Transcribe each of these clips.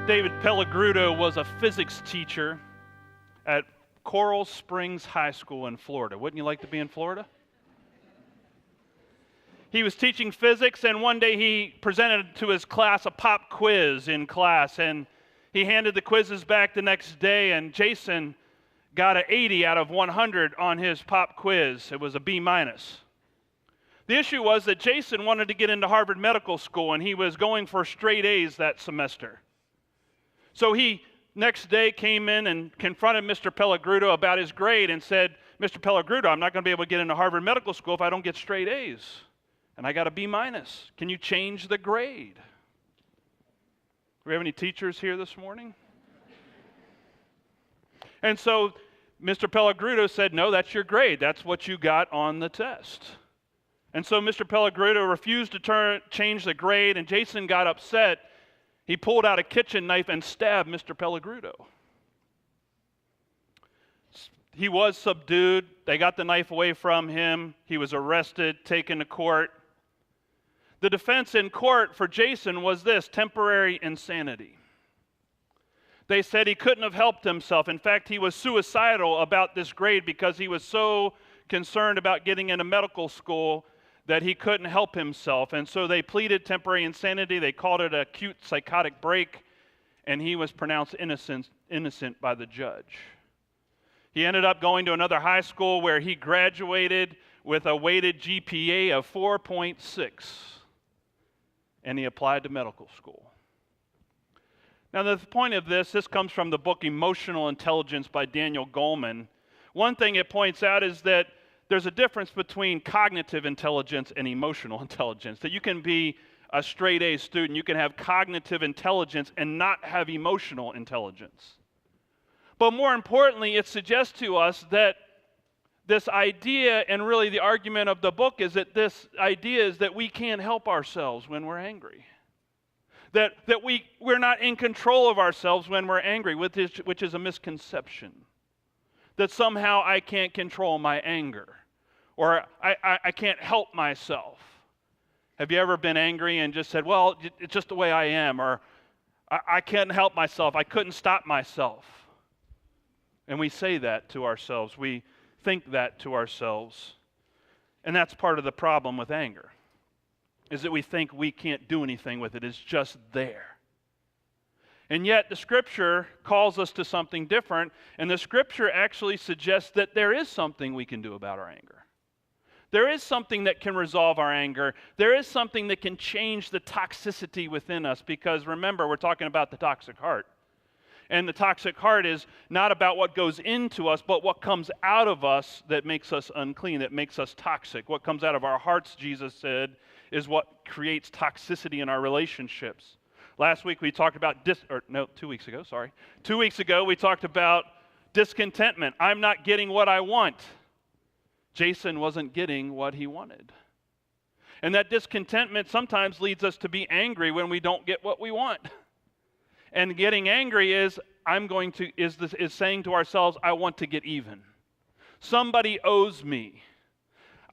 David Pellegrudo was a physics teacher at Coral Springs High School in Florida. Wouldn't you like to be in Florida? He was teaching physics, and one day he presented to his class a pop quiz in class, and he handed the quizzes back the next day, and Jason got an 80 out of 100 on his pop quiz. It was a B-. The issue was that Jason wanted to get into Harvard Medical School, and he was going for straight A's that semester. So he next day came in and confronted Mr. Pellegrudo about his grade and said, "Mr. Pellegrudo, I'm not going to be able to get into Harvard Medical School if I don't get straight A's. And I got a B-. Can you change the grade?" Do we have any teachers here this morning? And so Mr. Pellegrudo said, "No, that's your grade. That's what you got on the test." And so Mr. Pellegrudo refused to change the grade, and Jason got upset. He pulled out a kitchen knife and stabbed Mr. Pellegrudo. He was subdued. They got the knife away from him. He was arrested, taken to court. The defense in court for Jason was this: temporary insanity. They said he couldn't have helped himself. In fact, he was suicidal about this grade because he was so concerned about getting into medical school that he couldn't help himself. And so they pleaded temporary insanity. They called it acute psychotic break, and he was pronounced innocent by the judge. He ended up going to another high school where he graduated with a weighted GPA of 4.6, and he applied to medical school. Now, the point of this comes from the book Emotional Intelligence by Daniel Goleman. One thing it points out is that there's a difference between cognitive intelligence and emotional intelligence. That you can be a straight A student, you can have cognitive intelligence and not have emotional intelligence. But more importantly, it suggests to us that this idea, and really the argument of the book is that this idea is that we can't help ourselves when we're angry. That we're not in control of ourselves when we're angry, which is a misconception. That somehow I can't control my anger, or I can't help myself. Have you ever been angry and just said, "Well, it's just the way I am," or I can't help myself, I couldn't stop myself? And we say that to ourselves. We think that to ourselves. And that's part of the problem with anger, is that we think we can't do anything with it. It's just there. And yet the Scripture calls us to something different, and the Scripture actually suggests that there is something we can do about our anger. There is something that can resolve our anger. There is something that can change the toxicity within us, because remember, we're talking about the toxic heart. And the toxic heart is not about what goes into us, but what comes out of us that makes us unclean, that makes us toxic. What comes out of our hearts, Jesus said, is what creates toxicity in our relationships. Last week we talked about 2 weeks ago, sorry. 2 weeks ago we talked about discontentment. I'm not getting what I want. Jason wasn't getting what he wanted. And that discontentment sometimes leads us to be angry when we don't get what we want. And getting angry is saying to ourselves, I want to get even. Somebody owes me.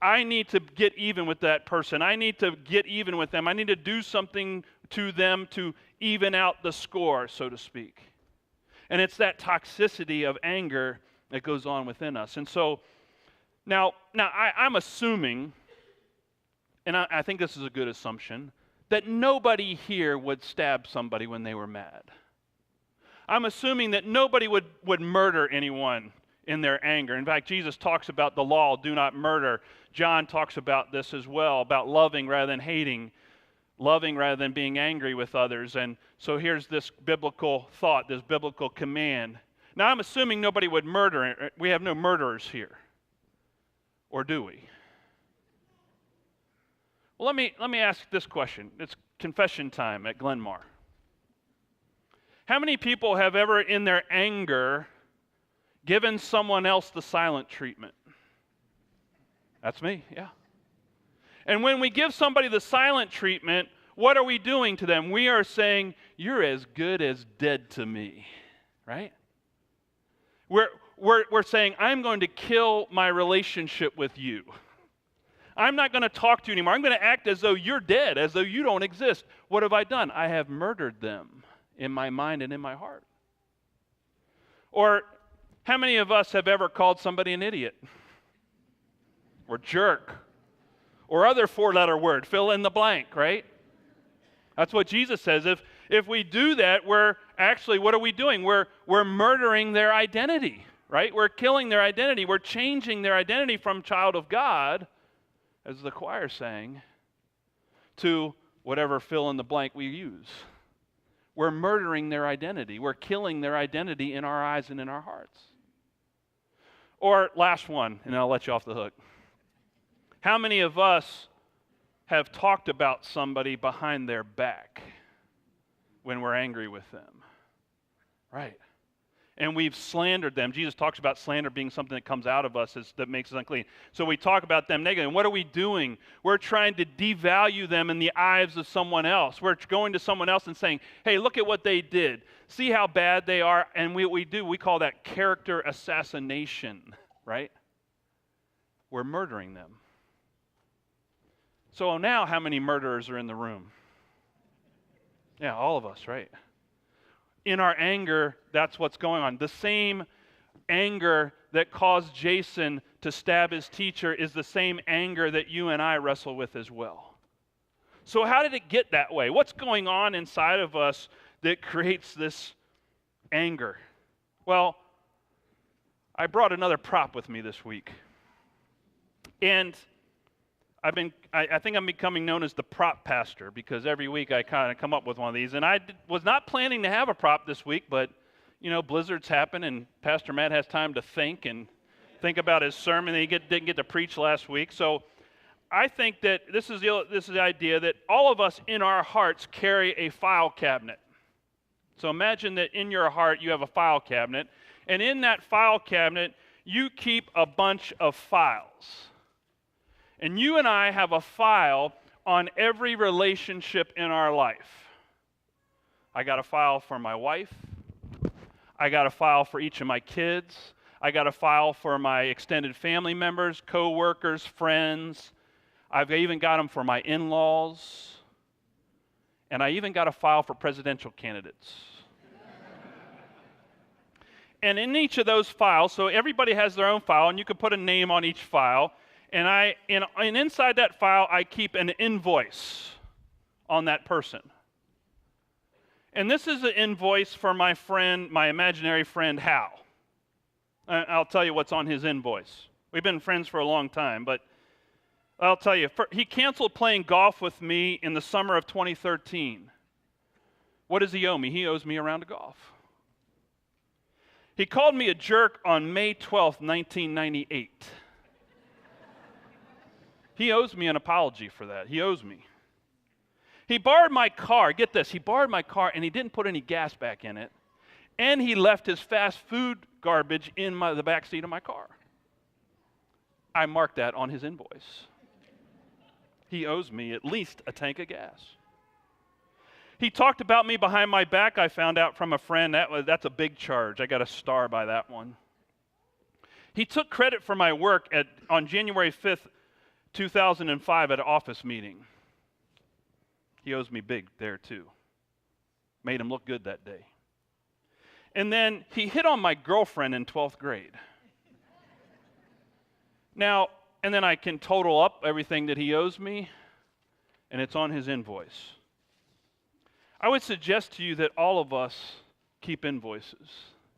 I need to get even with that person. I need to get even with them. I need to do something to them to even out the score, so to speak. And it's that toxicity of anger that goes on within us. And so, now I'm assuming, and I think this is a good assumption, that nobody here would stab somebody when they were mad. I'm assuming that nobody would murder anyone in their anger. In fact, Jesus talks about the law, do not murder. John talks about this as well, about loving rather than hating, loving rather than being angry with others. And so here's this biblical thought, this biblical command. Now I'm assuming nobody would murder. We have no murderers here. Or do we? Well, let me ask this question. It's confession time at Glenmar. How many people have ever in their anger given someone else the silent treatment? That's me, yeah. And when we give somebody the silent treatment, what are we doing to them? We are saying, you're as good as dead to me, right? We're saying, I'm going to kill my relationship with you. I'm not going to talk to you anymore. I'm going to act as though you're dead, as though you don't exist. What have I done? I have murdered them in my mind and in my heart? Or how many of us have ever called somebody an idiot or jerk or other four-letter word, fill in the blank, right? That's what Jesus says. If we do that, we're actually, what are we doing? We're murdering their identity, right? We're killing their identity. We're changing their identity from child of God, as the choir sang, to whatever fill in the blank we use. We're murdering their identity. We're killing their identity in our eyes and in our hearts. Or last one, and I'll let you off the hook. How many of us have talked about somebody behind their back when we're angry with them? Right. And we've slandered them. Jesus talks about slander being something that comes out of us that makes us unclean. So we talk about them negatively. And what are we doing? We're trying to devalue them in the eyes of someone else. We're going to someone else and saying, hey, look at what they did. See how bad they are. And we call that character assassination, right? We're murdering them. So now how many murderers are in the room? Yeah, all of us, right? In our anger, that's what's going on. The same anger that caused Jason to stab his teacher is the same anger that you and I wrestle with as well. So how did it get that way? What's going on inside of us that creates this anger? Well, I brought another prop with me this week. And I think I'm becoming known as the prop pastor because every week I kind of come up with one of these. And I was not planning to have a prop this week, but, blizzards happen and Pastor Matt has time to think about his sermon that he didn't get to preach last week. So I think that this is the idea that all of us in our hearts carry a file cabinet. So imagine that in your heart you have a file cabinet, and in that file cabinet you keep a bunch of files. And you and I have a file on every relationship in our life. I got a file for my wife. I got a file for each of my kids. I got a file for my extended family members, co-workers, friends. I've even got them for my in-laws. And I even got a file for presidential candidates. And in each of those files, so everybody has their own file, and you can put a name on each file. And inside that file, I keep an invoice on that person. And this is an invoice for my friend, my imaginary friend, Hal. I'll tell you what's on his invoice. We've been friends for a long time, but I'll tell you, he canceled playing golf with me in the summer of 2013. What does he owe me? He owes me a round of golf. He called me a jerk on May 12th, 1998. He owes me an apology for that. He owes me. He borrowed my car. Get this. He borrowed my car, and he didn't put any gas back in it. And he left his fast food garbage in the back seat of my car. I marked that on his invoice. He owes me at least a tank of gas. He talked about me behind my back. I found out from a friend that's a big charge. I got a star by that one. He took credit for my work on January 5th, 2005 at an office meeting. He owes me big there too. Made him look good that day. And then he hit on my girlfriend in 12th grade. Now, and then I can total up everything that he owes me, and it's on his invoice. I would suggest to you that all of us keep invoices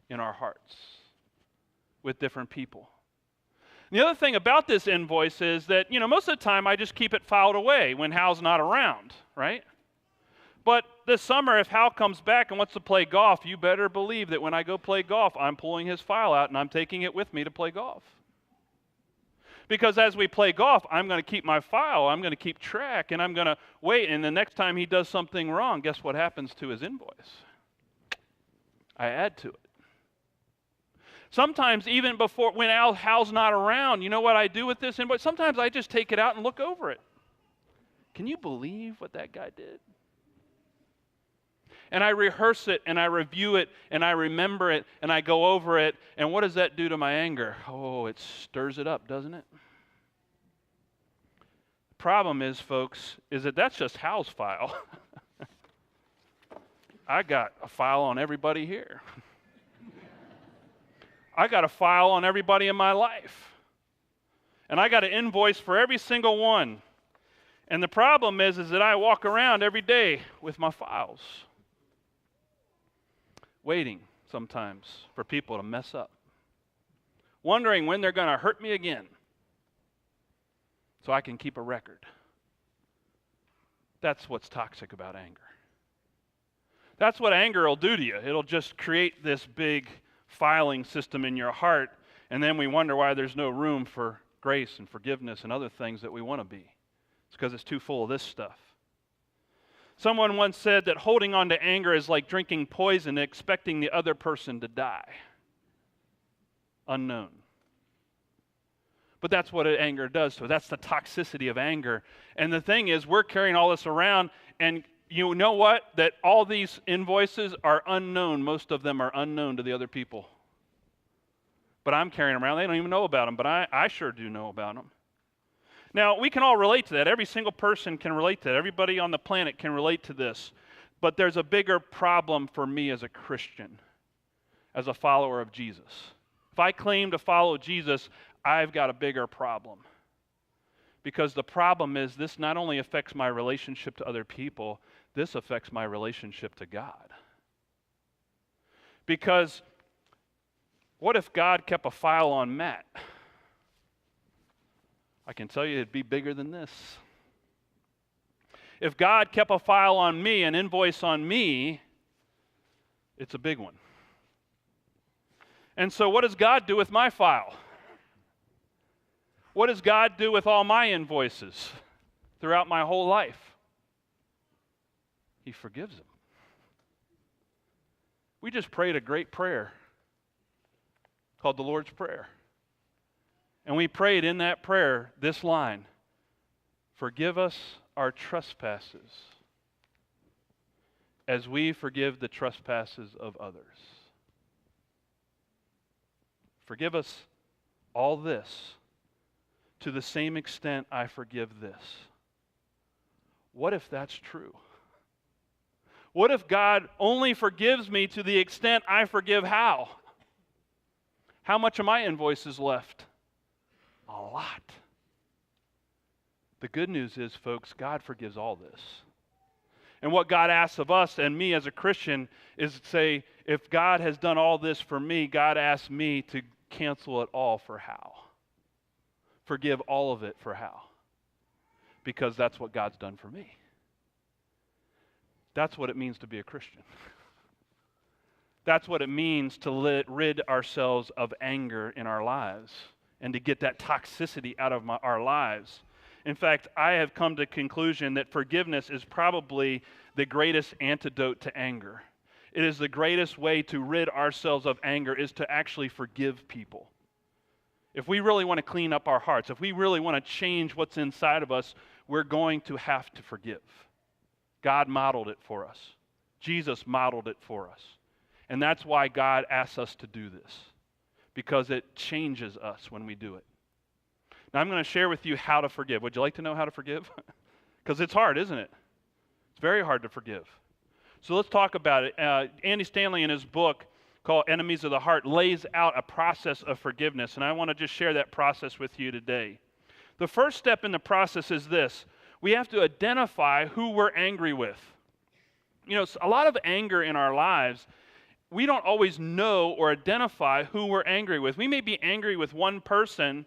in our hearts with different people. The other thing about this invoice is that, most of the time I just keep it filed away when Hal's not around, right? But this summer, if Hal comes back and wants to play golf, you better believe that when I go play golf, I'm pulling his file out and I'm taking it with me to play golf. Because as we play golf, I'm going to keep my file, I'm going to keep track, and I'm going to wait, and the next time he does something wrong, guess what happens to his invoice? I add to it. Sometimes even before, when Hal's not around, you know what I do with this invoice? Sometimes I just take it out and look over it. Can you believe what that guy did? And I rehearse it, and I review it, and I remember it, and I go over it, and what does that do to my anger? Oh, it stirs it up, doesn't it? The problem is, folks, is that that's just Hal's file. I got a file on everybody here. I got a file on everybody in my life. And I got an invoice for every single one. And the problem is that I walk around every day with my files, waiting sometimes for people to mess up, wondering when they're going to hurt me again so I can keep a record. That's what's toxic about anger. That's what anger will do to you. It'll just create this big filing system in your heart, and then we wonder why there's no room for grace and forgiveness and other things that we want to be. It's because it's too full of this stuff. Someone once said that holding on to anger is like drinking poison and expecting the other person to die. Unknown. But that's what anger does to us. That's the toxicity of anger. And the thing is, we're carrying all this around, and you know what? That all these invoices are unknown. Most of them are unknown to the other people. But I'm carrying them around. They don't even know about them, but I sure do know about them. Now, we can all relate to that. Every single person can relate to that. Everybody on the planet can relate to this. But there's a bigger problem for me as a Christian, as a follower of Jesus. If I claim to follow Jesus, I've got a bigger problem. Because the problem is this not only affects my relationship to other people, this affects my relationship to God. Because what if God kept a file on Matt? I can tell you it'd be bigger than this. If God kept a file on me, an invoice on me, it's a big one. And so what does God do with my file? What does God do with all my invoices throughout my whole life? He forgives them. We just prayed a great prayer called the Lord's Prayer. And we prayed in that prayer this line: forgive us our trespasses as we forgive the trespasses of others. Forgive us all this to the same extent I forgive this. What if that's true? What if God only forgives me to the extent I forgive how? How much of my invoice is left? A lot. The good news is, folks, God forgives all this. And what God asks of us and me as a Christian is to say, if God has done all this for me, God asks me to cancel it all for how? Forgive all of it for how? Because that's what God's done for me. That's what it means to be a Christian. That's what it means to rid ourselves of anger in our lives and to get that toxicity out of our lives. In fact, I have come to the conclusion that forgiveness is probably the greatest antidote to anger. It is the greatest way to rid ourselves of anger is to actually forgive people. If we really want to clean up our hearts, if we really want to change what's inside of us, we're going to have to forgive. God modeled it for us. Jesus modeled it for us. And that's why God asks us to do this, because it changes us when we do it. Now, I'm going to share with you how to forgive. Would you like to know how to forgive? Because it's hard, isn't it? It's very hard to forgive. So let's talk about it. Andy Stanley, in his book called Enemies of the Heart, lays out a process of forgiveness, and I want to just share that process with you today. The first step in the process is this. We have to identify who we're angry with. You know, a lot of anger in our lives, we don't always know or identify who we're angry with. We may be angry with one person,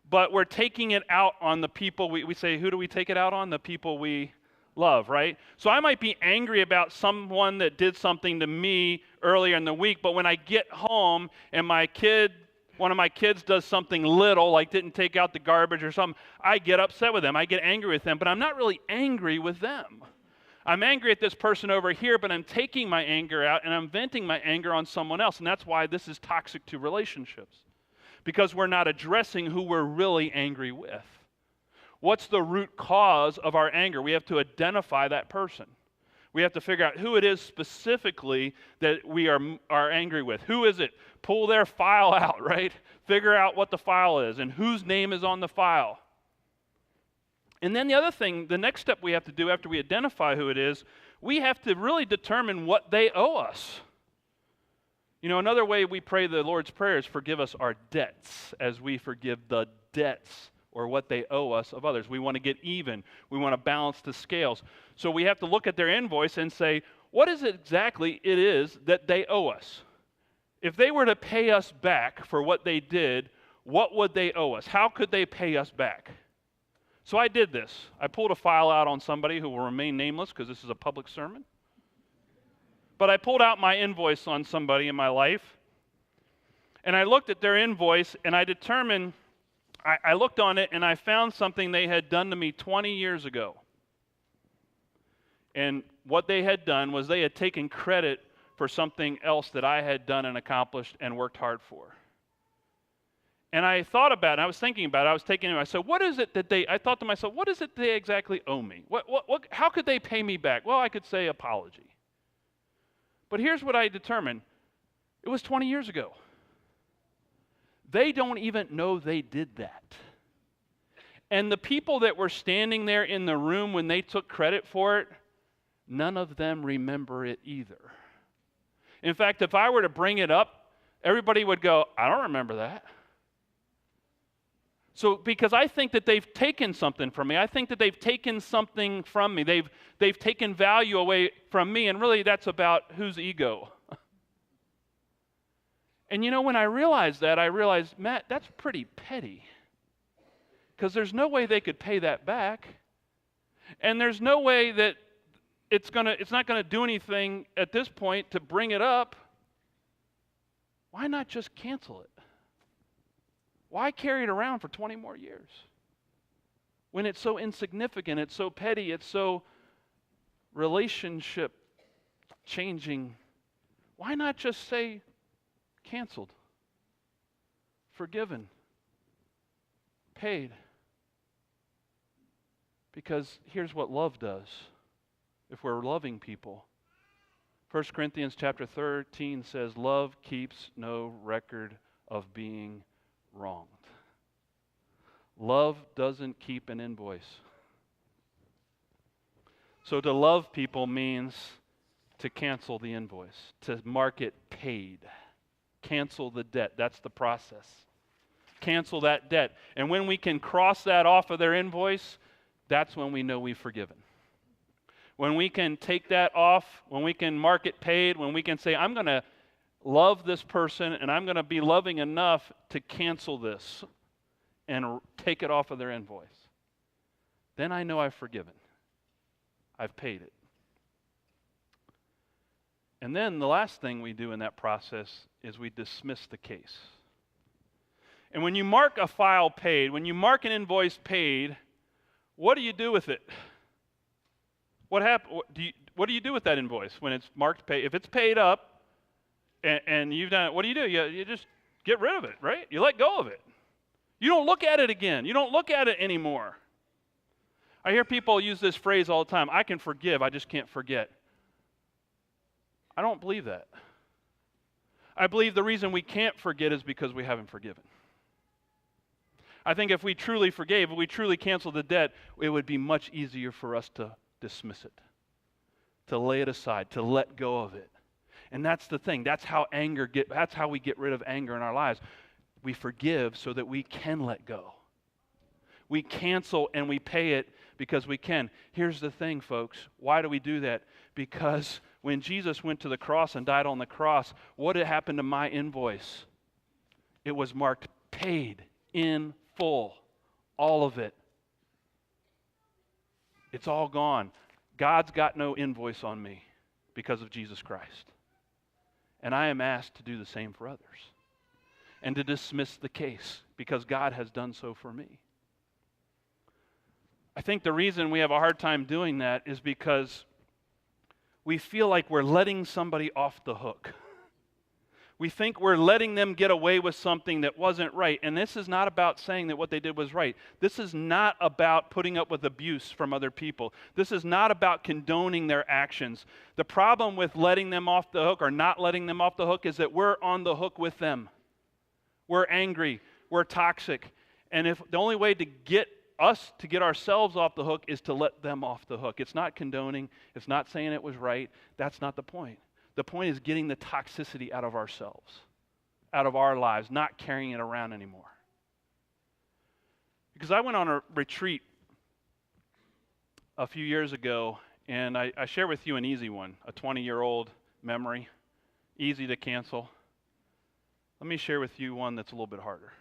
but we're taking it out on the people we say, who do we take it out on? The people we love, right? So I might be angry about someone that did something to me earlier in the week, but when I get home and one of my kids does something little, like didn't take out the garbage or something, I get upset with them. I get angry with them, but I'm not really angry with them. I'm angry at this person over here, but I'm taking my anger out and I'm venting my anger on someone else, and that's why this is toxic to relationships. Because we're not addressing who we're really angry with. What's the root cause of our anger? We have to identify that person. We have to figure out who it is specifically that we are angry with. Who is it? Pull their file out, right? Figure out what the file is and whose name is on the file. And then the other thing, the next step we have to do after we identify who it is, we have to really determine what they owe us. You know, another way we pray the Lord's Prayer is forgive us our debts as we forgive the debts or what they owe us of others. We want to get even. We want to balance the scales. So we have to look at their invoice and say, what is it exactly it is that they owe us? If they were to pay us back for what they did, what would they owe us? How could they pay us back? So I did this. I pulled a file out on somebody who will remain nameless because this is a public sermon. But I pulled out my invoice on somebody in my life, and I looked at their invoice, and I determined, I looked on it, and I found something they had done to me 20 years ago. And what they had done was they had taken credit for something else that I had done and accomplished and worked hard for. And I thought about it, I was thinking about it, I was taking it, I said, what is it that I thought to myself, what is it they exactly owe me? How could they pay me back? Well, I could say apology. But here's what I determined. It was 20 years ago. They don't even know they did that. And the people that were standing there in the room when they took credit for it, none of them remember it either. In fact, if I were to bring it up, everybody would go, I don't remember that. So, because I think that they've taken something from me. I think that they've taken something from me. They've taken value away from me, and really that's about whose ego. And you know, when I realized that, I realized, Matt, that's pretty petty. Because there's no way they could pay that back. And there's no way that it's not going to do anything at this point to bring it up. Why not just cancel it? Why carry it around for 20 more years? When it's so insignificant, it's so petty, it's so relationship changing. Why not just say canceled, forgiven, paid? Because here's what love does. If we're loving people, 1 Corinthians chapter 13 says, love keeps no record of being wronged. Love doesn't keep an invoice. So to love people means to cancel the invoice, to mark it paid. Cancel the debt. That's the process. Cancel that debt. And when we can cross that off of their invoice, that's when we know we've forgiven. When we can take that off, when we can mark it paid, when we can say, I'm going to love this person and I'm going to be loving enough to cancel this and take it off of their invoice, then I know I've forgiven. I've paid it. And then the last thing we do in that process is we dismiss the case. And when you mark a file paid, when you mark an invoice paid, what do you do with it? What do you do with that invoice when it's marked paid? If it's paid up and you've done it, what do? You just get rid of it, right? You let go of it. You don't look at it again. You don't look at it anymore. I hear people use this phrase all the time, I can forgive, I just can't forget. I don't believe that. I believe the reason we can't forget is because we haven't forgiven. I think if we truly forgave, if we truly canceled the debt, it would be much easier for us to dismiss it, to lay it aside, to let go of it. And that's the thing. That's how we get rid of anger in our lives. We forgive so that we can let go. We cancel and we pay it because we can. Here's the thing, folks. Why do we do that? Because when Jesus went to the cross and died on the cross, what had happened to my invoice? It was marked paid in full. All of it. It's all gone. God's got no invoice on me because of Jesus Christ. And I am asked to do the same for others. And to dismiss the case because God has done so for me. I think the reason we have a hard time doing that is because we feel like we're letting somebody off the hook. We think we're letting them get away with something that wasn't right. And this is not about saying that what they did was right. This is not about putting up with abuse from other people. This is not about condoning their actions. The problem with letting them off the hook or not letting them off the hook is that we're on the hook with them. We're angry. We're toxic. And if the only way to get us to get ourselves off the hook is to let them off the hook. It's not condoning. It's not saying it was right. That's not the point. The point is getting the toxicity out of ourselves, out of our lives, not carrying it around anymore. Because I went on a retreat a few years ago, and I share with you an easy one, a 20-year-old memory, easy to cancel. Let me share with you one that's a little bit harder,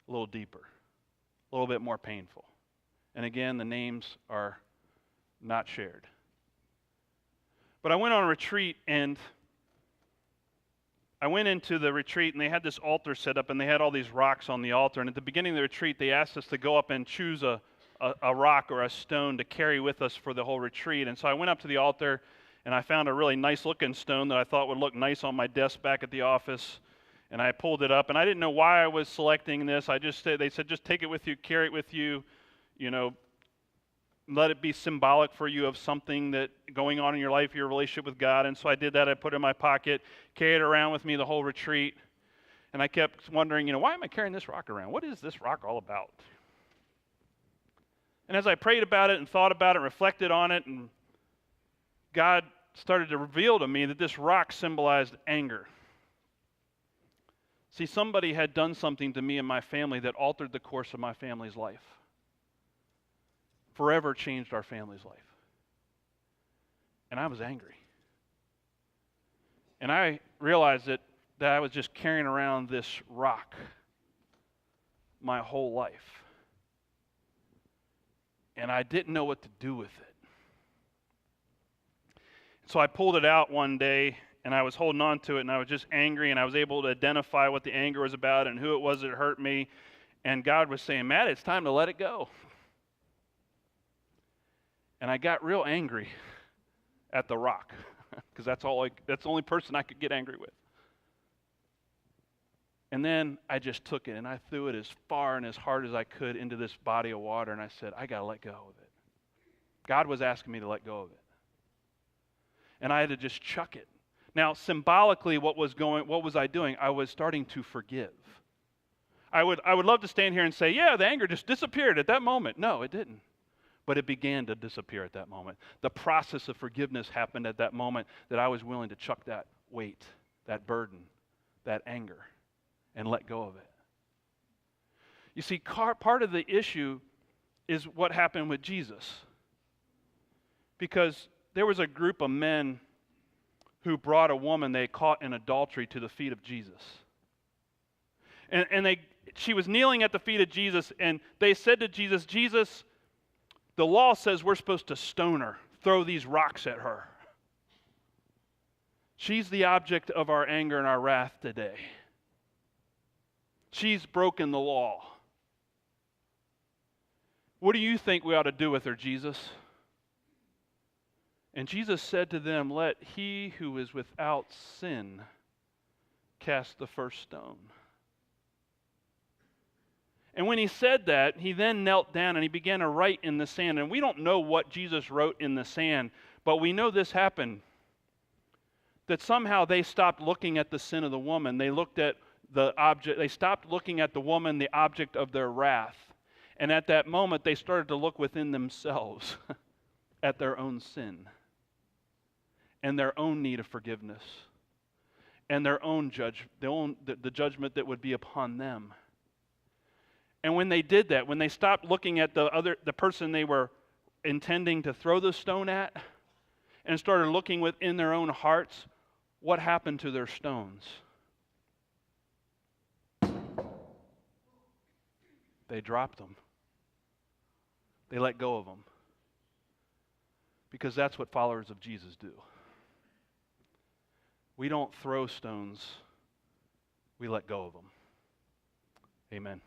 a little deeper, a little bit more painful. And again, the names are not shared. But I went on a retreat, and I went into the retreat, and they had this altar set up, and they had all these rocks on the altar. And at the beginning of the retreat, they asked us to go up and choose a rock or a stone to carry with us for the whole retreat. And so I went up to the altar, and I found a really nice-looking stone that I thought would look nice on my desk back at the office. And I pulled it up, and I didn't know why I was selecting this. They said, just take it with you, carry it with you, let it be symbolic for you of something that going on in your life, your relationship with God. And so I did that. I put it in my pocket, carried it around with me the whole retreat. And I kept wondering, why am I carrying this rock around? What is this rock all about? And as I prayed about it and thought about it and reflected on it, and God started to reveal to me that this rock symbolized anger. See, somebody had done something to me and my family that altered the course of my family's life. Forever changed our family's life. And I was angry. And I realized that I was just carrying around this rock my whole life. And I didn't know what to do with it. So I pulled it out one day, and I was holding on to it, and I was just angry, and I was able to identify what the anger was about and who it was that hurt me. And God was saying, Matt, it's time to let it go. And I got real angry at the rock, because that's the only person I could get angry with. And then I just took it, and I threw it as far and as hard as I could into this body of water, and I said, I got to let go of it. God was asking me to let go of it. And I had to just chuck it. Now, symbolically, what was I doing? I was starting to forgive. I would love to stand here and say, yeah, the anger just disappeared at that moment. No, it didn't. But it began to disappear at that moment. The process of forgiveness happened at that moment, that I was willing to chuck that weight, that burden, that anger, and let go of it. You see, part of the issue is what happened with Jesus. Because there was a group of men who brought a woman they caught in adultery to the feet of Jesus. And she was kneeling at the feet of Jesus, and they said to Jesus, Jesus, the law says we're supposed to stone her, throw these rocks at her. She's the object of our anger and our wrath today. She's broken the law. What do you think we ought to do with her, Jesus? And Jesus said to them, let he who is without sin cast the first stone. And when he said that, he then knelt down and he began to write in the sand. And we don't know what Jesus wrote in the sand, but we know this happened. That somehow they stopped looking at the sin of the woman. They looked at the object. They stopped looking at the woman, the object of their wrath. And at that moment, they started to look within themselves at their own sin and their own need of forgiveness and their own the judgment that would be upon them. And when they did that, when they stopped looking at the person they were intending to throw the stone at and started looking within their own hearts, what happened to their stones? They dropped them. They let go of them. Because that's what followers of Jesus do. We don't throw stones, we let go of them. Amen.